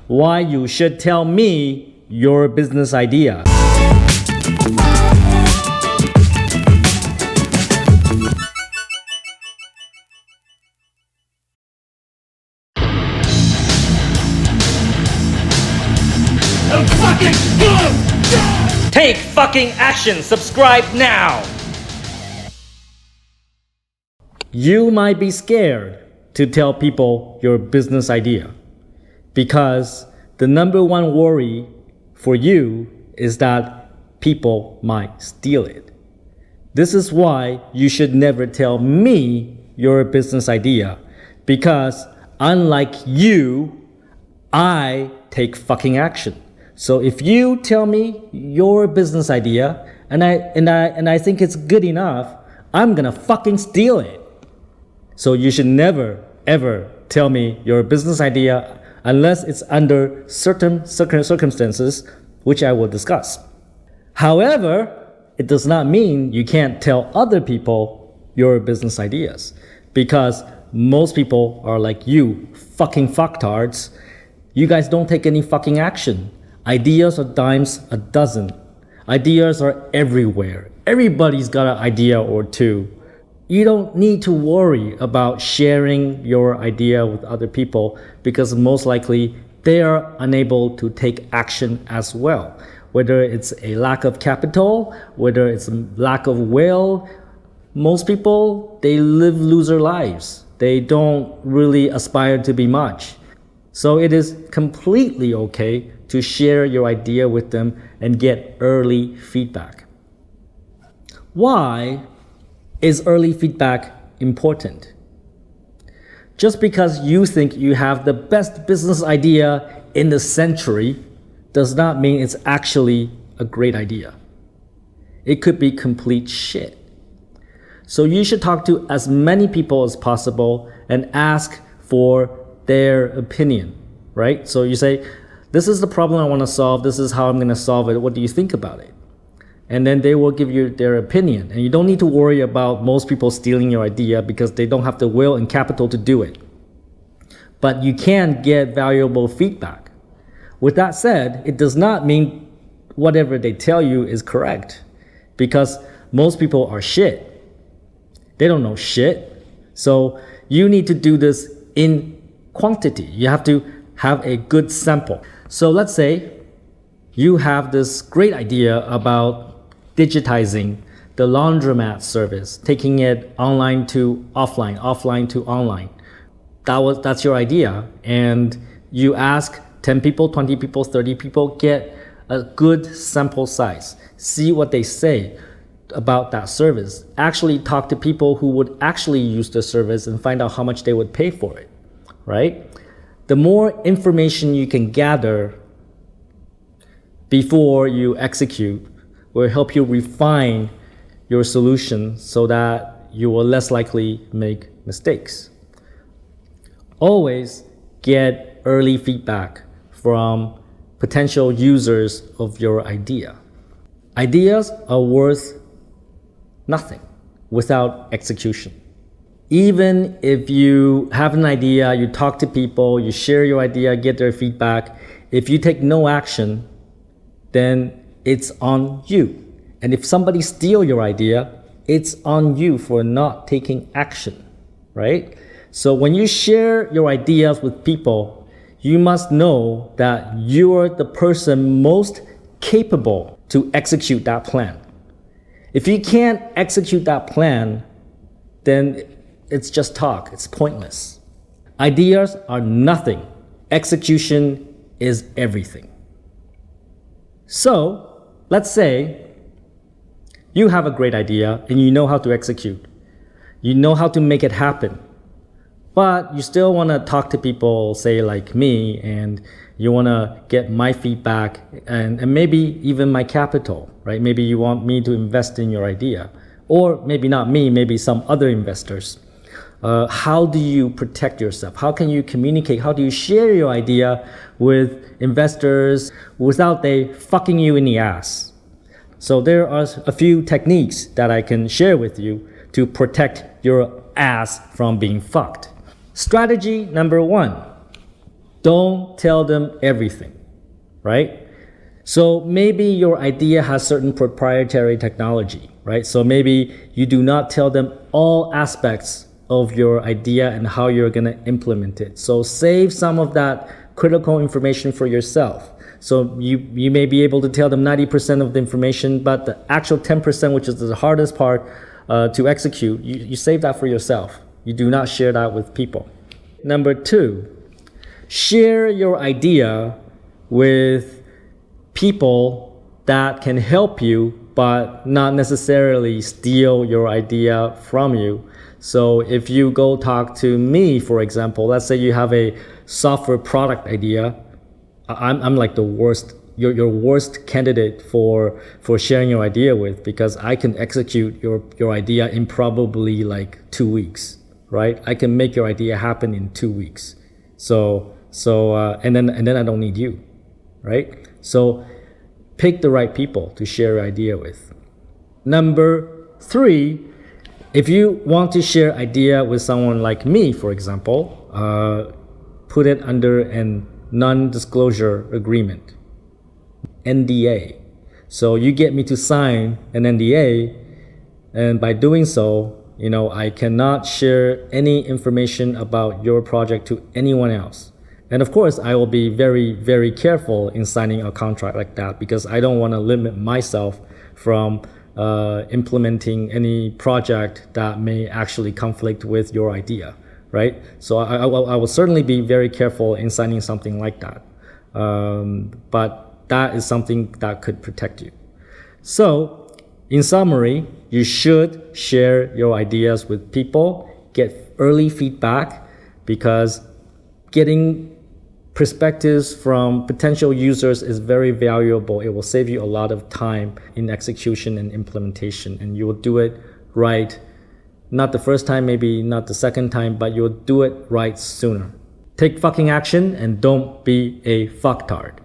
why you should tell me your business idea. Take fucking action! Subscribe now! You might be scared to tell people your business idea because the number one worry for you is that people might steal it. This is why you should never tell me your business idea because unlike you, I take fucking action. So if you tell me your business idea and I think it's good enough, I'm gonna fucking steal it. So you should never ever tell me your business idea unless it's under certain circumstances, which I will discuss. However, it does not mean you can't tell other people your business ideas because most people are like you, fucking fucktards. You guys don't take any fucking action. Ideas are dimes a dozen. Ideas are everywhere. Everybody's got an idea or two. You don't need to worry about sharing your idea with other people because most likely they are unable to take action as well. Whether it's a lack of capital, whether it's a lack of will, most people, they live loser lives. They don't really aspire to be much. So it is completely okay to share your idea with them and get early feedback. Why is early feedback important? Just because you think you have the best business idea in the century does not mean it's actually a great idea. It could be complete shit. So you should talk to as many people as possible and ask for their opinion, right? So you say, this is the problem I want to solve. This is how I'm going to solve it. What do you think about it? And then they will give you their opinion. And you don't need to worry about most people stealing your idea because they don't have the will and capital to do it. But you can get valuable feedback. With that said, it does not mean whatever they tell you is correct because most people are shit. They don't know shit. So you need to do this in quantity. You have to have a good sample. So let's say you have this great idea about digitizing the laundromat service, taking it online to offline, offline to online. That's your idea. And you ask 10 people, 20 people, 30 people, get a good sample size. See what they say about that service. Actually talk to people who would actually use the service and find out how much they would pay for it, right? The more information you can gather before you execute will help you refine your solution so that you will less likely make mistakes. Always get early feedback from potential users of your idea. Ideas are worth nothing without execution. Even if you have an idea, you talk to people, you share your idea, get their feedback, if you take no action, then it's on you. And if somebody steals your idea, it's on you for not taking action, right? So when you share your ideas with people, you must know that you're the person most capable to execute that plan. If you can't execute that plan, then it's just talk, it's pointless. Ideas are nothing. Execution is everything. So, let's say you have a great idea and you know how to execute. You know how to make it happen. But you still want to talk to people, say like me, and you want to get my feedback and maybe even my capital, right? Maybe you want me to invest in your idea. Or maybe not me, maybe some other investors. How do you protect yourself? How can you communicate? How do you share your idea with investors without they fucking you in the ass? So there are a few techniques that I can share with you to protect your ass from being fucked. Strategy number 1. don't tell them everything, right? So maybe your idea has certain proprietary technology, right? So maybe you do not tell them all aspects of your idea and how you're going to implement it. So save some of that critical information for yourself. So you may be able to tell them 90% of the information, but the actual 10%, which is the hardest part to execute, you save that for yourself. You do not share that with people. Number 2, share your idea with people that can help you, but not necessarily steal your idea from you. So if you go talk to me, for example, let's say you have a software product idea, I'm like the worst, your worst candidate for sharing your idea with, because I can execute your idea in probably like 2 weeks, right? I can make your idea happen in 2 weeks. So and then I don't need you, right? So pick the right people to share your idea with. Number 3, if you want to share idea with someone like me, for example, put it under an non-disclosure agreement, NDA. So you get me to sign an NDA, and by doing so, I cannot share any information about your project to anyone else. And of course, I will be very, very careful in signing a contract like that, because I don't want to limit myself from implementing any project that may actually conflict with your idea, right? So I will certainly be very careful in signing something like that. But that is something that could protect you. So in summary, you should share your ideas with people, get early feedback, because getting perspectives from potential users is very valuable. It will save you a lot of time in execution and implementation, and you will do it right. Not the first time, maybe not the second time, but you'll do it right sooner. Take fucking action and don't be a fucktard.